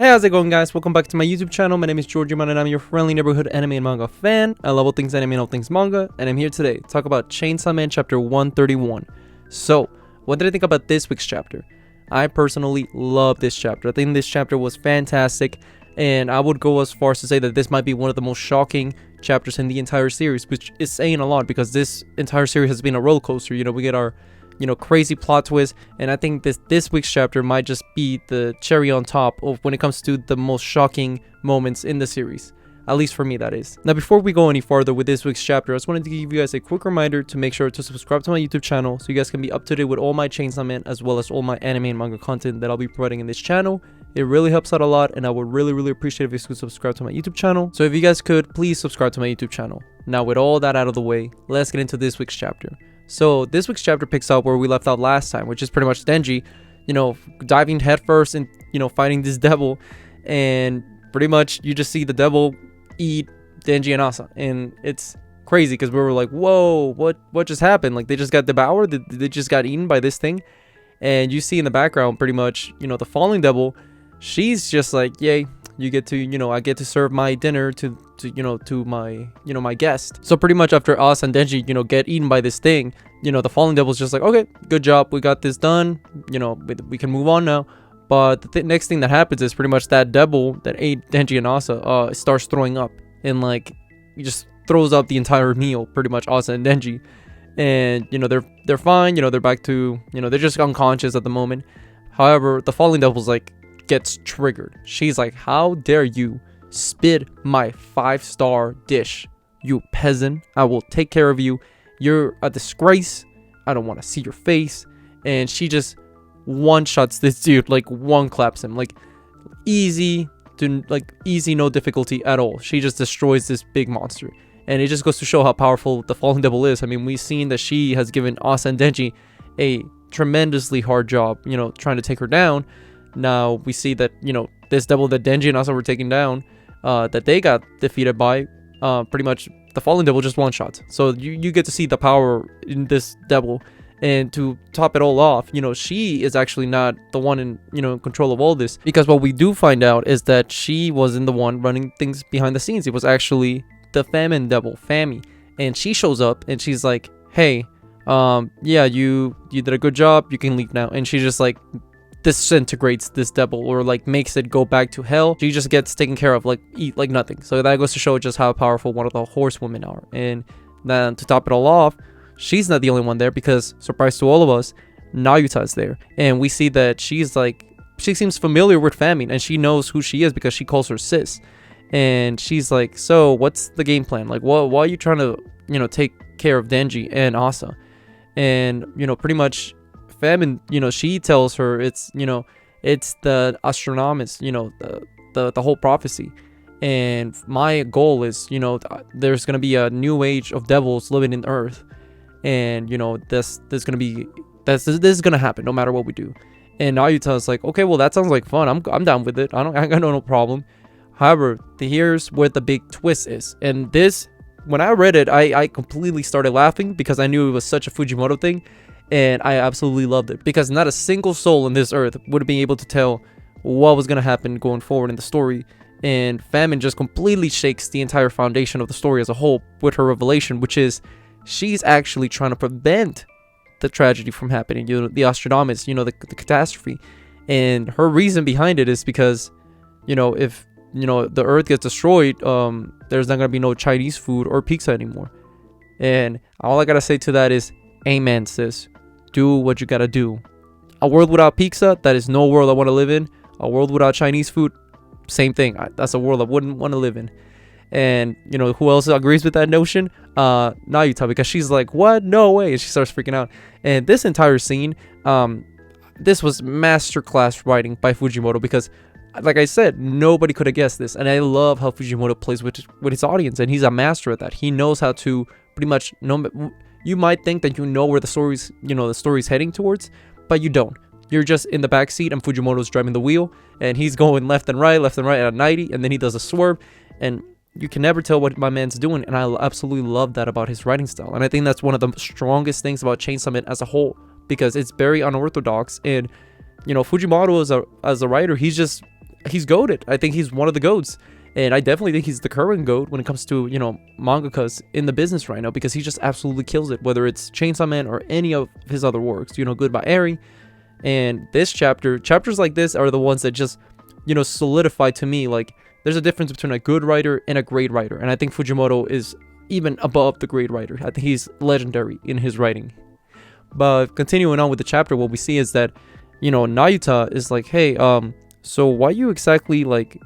Hey, how's it going, guys? Welcome back to my YouTube channel. My name is Georgiman and I'm your friendly neighborhood anime and manga fan. I love all things anime and all things manga, and I'm here today to talk about Chainsaw Man chapter 131. So, what did I think about this week's chapter? I personally love this chapter. I think this chapter was fantastic, and I would go as far as to say that this might be one of the most shocking chapters in the entire series, which is saying a lot because this entire series has been a roller coaster. You know, we get our crazy plot twist, and I think this week's chapter might just be the cherry on top of when it comes to the most shocking moments in the series, at least for me, that is. Now, before we go any farther with this week's chapter, I just wanted to give you guys a quick reminder to make sure to subscribe to my YouTube channel so you guys can be up to date with all my Chainsaw Man as well as all my anime and manga content that I'll be providing in this channel. It really helps out a lot, and I would really appreciate if you could subscribe to my YouTube channel. So if you guys could, please subscribe to my YouTube channel. Now, with all that out of the way, let's get into this week's chapter. So this week's chapter picks up where we left out last time, which is pretty much Denji, diving headfirst and, fighting this devil. And pretty much you just see the devil eat Denji and Asa. And it's crazy because we were like, whoa, what just happened? Like, they just got devoured? They just got eaten by this thing? And you see in the background pretty much, the falling devil, she's just like, yay, you get to, I get to serve my dinner to my, my guest. So pretty much after Asa and Denji, get eaten by this thing, the fallen devil's just like, okay, good job, we got this done, we can move on now. But the next thing that happens is pretty much that devil that ate Denji and Asa starts throwing up, and like he just throws up the entire meal, pretty much Asa and Denji. And they're fine, they're back to, they're just unconscious at the moment. However, the fallen devil's like gets triggered. She's like, how dare you spit my 5-star dish, you peasant. I will take care of you. You're a disgrace. I don't want to see your face. And she just one-shots this dude, like one-claps him, like easy, no difficulty at all. She just destroys this big monster. And it just goes to show how powerful the fallen devil is. I mean, we've seen that she has given Asa and Denji a tremendously hard job, trying to take her down. Now we see that, this devil that Denji and Asa were taking down, that they got defeated by, pretty much the fallen devil just one-shots. So you get to see the power in this devil. And to top it all off, she is actually not the one in, control of all this. Because what we do find out is that she wasn't the one running things behind the scenes. It was actually the famine devil, Fami. And she shows up and she's like, hey, yeah, you did a good job, you can leave now. And she just like disintegrates this devil, or like makes it go back to hell. She just gets taken care of like nothing. So that goes to show just how powerful one of the horsewomen are. And then to top it all off, she's not the only one there, because surprise to all of us, Nayuta is there. And we see that she seems familiar with Fami, and she knows who she is because she calls her sis. And she's like, so what's the game plan? Like, why are you trying to take care of Denji and Asa? And pretty much Famine, she tells her it's the astronomist, the whole prophecy. And my goal is, there's gonna be a new age of devils living in Earth, and this is gonna happen no matter what we do. And Nayuta is like, okay, well, that sounds like fun. I'm down with it. I got no problem. However, here's where the big twist is. And this, when I read it, I completely started laughing because I knew it was such a Fujimoto thing. And I absolutely loved it, because not a single soul on this earth would be able to tell what was going to happen going forward in the story. And Famine just completely shakes the entire foundation of the story as a whole with her revelation, which is she's actually trying to prevent the tragedy from happening, the astronomist, the catastrophe. And her reason behind it is because, if, the earth gets destroyed, there's not going to be no Chinese food or pizza anymore. And all I got to say to that is, amen, sis. Do what you gotta do. A world without pizza, that is no world I want to live in. A world without Chinese food, same thing. That's a world I wouldn't want to live in. And who else agrees with that notion? Nayuta, because she's like, what? No way. And she starts freaking out. And this entire scene, this was masterclass writing by Fujimoto, because like I said, nobody could have guessed this. And I love how Fujimoto plays with his audience, and he's a master at that. He knows how to pretty much you might think that where the story's heading towards, but you don't. You're just in the back seat, and Fujimoto's driving the wheel, and he's going left and right at 90, and then he does a swerve, and you can never tell what my man's doing. And I absolutely love that about his writing style. And I think that's one of the strongest things about Chainsaw Man as a whole, because it's very unorthodox. And Fujimoto as a writer, he's just he's goated. I think he's one of the goats. And I definitely think he's the current GOAT when it comes to, mangakas in the business right now, because he just absolutely kills it, whether it's Chainsaw Man or any of his other works, Goodbye Eri. And this chapters like this are the ones that just, solidify to me, like, there's a difference between a good writer and a great writer. And I think Fujimoto is even above the great writer. I think he's legendary in his writing. But continuing on with the chapter, what we see is that, Nayuta is like, hey, so why you exactly, like,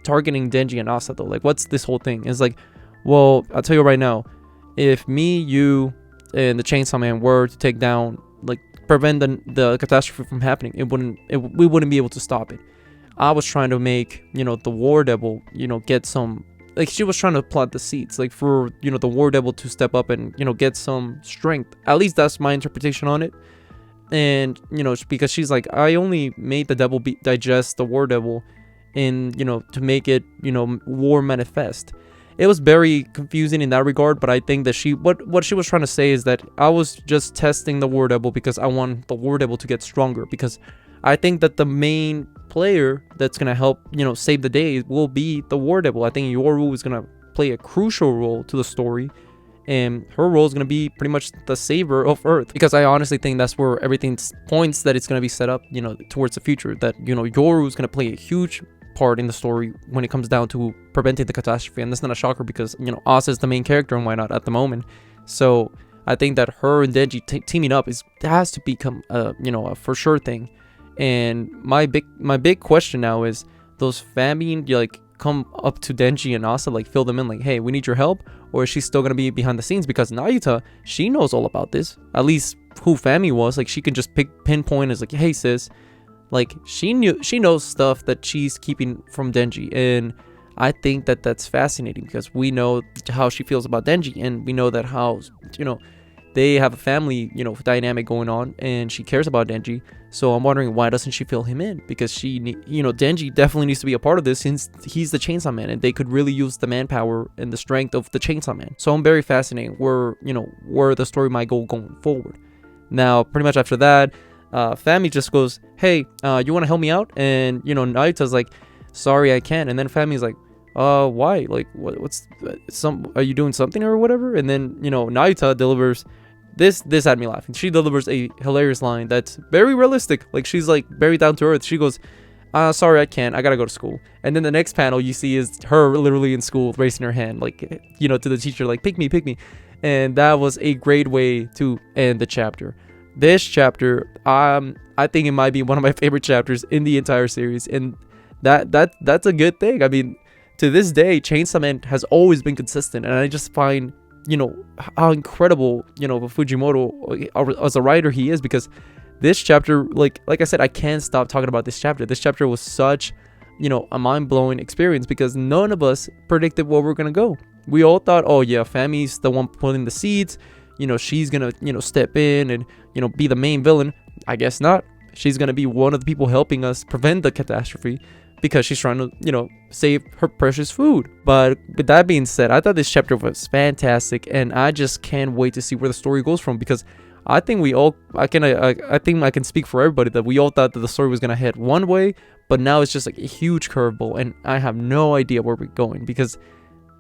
targeting Denji and Asa though? Like, what's this whole thing? It's like, well, I'll tell you right now, if me, you, and the Chainsaw Man were to take down, like, prevent the catastrophe from happening, we wouldn't be able to stop it. I was trying to make, the War Devil, get some, like, she was trying to plant the seeds, like, for, the War Devil to step up and, get some strength. At least that's my interpretation on it. And, because she's like, I only made the devil digest the War Devil in, to make it, war manifest. It was very confusing in that regard, but I think that what she was trying to say is that I was just testing the War Devil because I want the War Devil to get stronger, because I think that the main player that's gonna help, save the day will be the War Devil. I think Yoru is gonna play a crucial role to the story, and her role is going to be pretty much the saver of Earth, because I honestly think that's where everything points that it's going to be set up, towards the future, that, Yoru is going to play a huge part in the story when it comes down to preventing the catastrophe. And that's not a shocker, because, Asa is the main character, and why not at the moment. So I think that her and Denji teaming up has to become a for sure thing. And my big question now is, those Fami, like, come up to Denji and Asa, like, fill them in, like, hey, we need your help? Or is she still gonna be behind the scenes? Because Nayuta, she knows all about this, at least who Fami was. Like, she can just pinpoint as like, hey sis, like, she knows stuff that she's keeping from Denji. And I think that that's fascinating, because we know how she feels about Denji, and we know that how, they have a family, dynamic going on, and she cares about Denji. So I'm wondering, why doesn't she fill him in? Because Denji definitely needs to be a part of this, since he's the Chainsaw Man, and they could really use the manpower and the strength of the Chainsaw Man. So I'm very fascinated where the story might go going forward. Now, pretty much after that, Fami just goes, hey, you want to help me out? And, Nayuta's like, sorry, I can't. And then Fami's like, why? Like, are you doing something or whatever? And then, Nayuta delivers. This had me laughing. She delivers a hilarious line that's very realistic. Like, she's like very down to earth. She goes, sorry, I can't. I gotta go to school. And then the next panel you see is her literally in school raising her hand, like, to the teacher, like, pick me. And that was a great way to end the chapter. This chapter, I think it might be one of my favorite chapters in the entire series. And that's a good thing. I mean, to this day, Chainsaw Man has always been consistent. And I just find, how incredible, Fujimoto as a writer he is, because this chapter, like I said, I can't stop talking about this chapter. This chapter was such, a mind-blowing experience, because none of us predicted where we're gonna go. We all thought, oh yeah, Fami's the one pulling the seeds, she's gonna, step in and, be the main villain. I guess not. She's gonna be one of the people helping us prevent the catastrophe, because she's trying to, save her precious food. But with that being said, I thought this chapter was fantastic, and I just can't wait to see where the story goes from, because I think I think I can speak for everybody that we all thought that the story was gonna head one way, but now it's just like a huge curveball, and I have no idea where we're going, because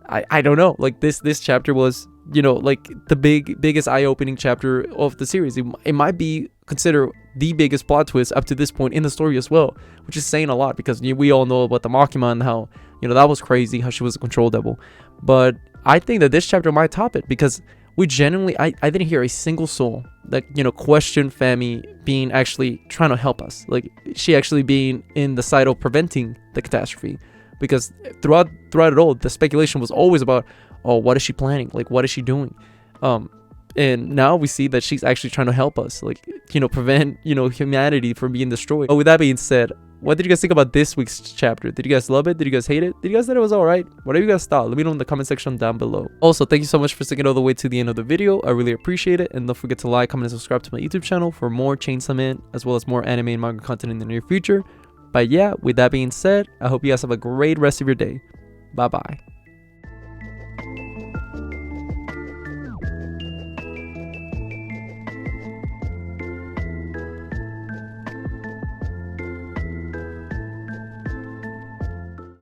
I don't know. Like, this chapter was, like, the biggest eye-opening chapter of the series. It might be considered the biggest plot twist up to this point in the story as well, which is saying a lot, because we all know about the Makima and how, that was crazy, how she was a control devil. But I think that this chapter might top it, because we genuinely, I didn't hear a single soul that, questioned Fami being actually trying to help us, like, she actually being in the side of preventing the catastrophe. Because throughout it all, the speculation was always about, oh, what is she planning? Like, what is she doing? And now we see that she's actually trying to help us, like, prevent, humanity from being destroyed. But with that being said, what did you guys think about this week's chapter? Did you guys love it? Did you guys hate it? Did you guys think it was alright? Whatever you guys thought, let me know in the comment section down below. Also, thank you so much for sticking all the way to the end of the video. I really appreciate it. And don't forget to like, comment, and subscribe to my YouTube channel for more Chainsaw Man, as well as more anime and manga content in the near future. But yeah, with that being said, I hope you guys have a great rest of your day. Bye bye.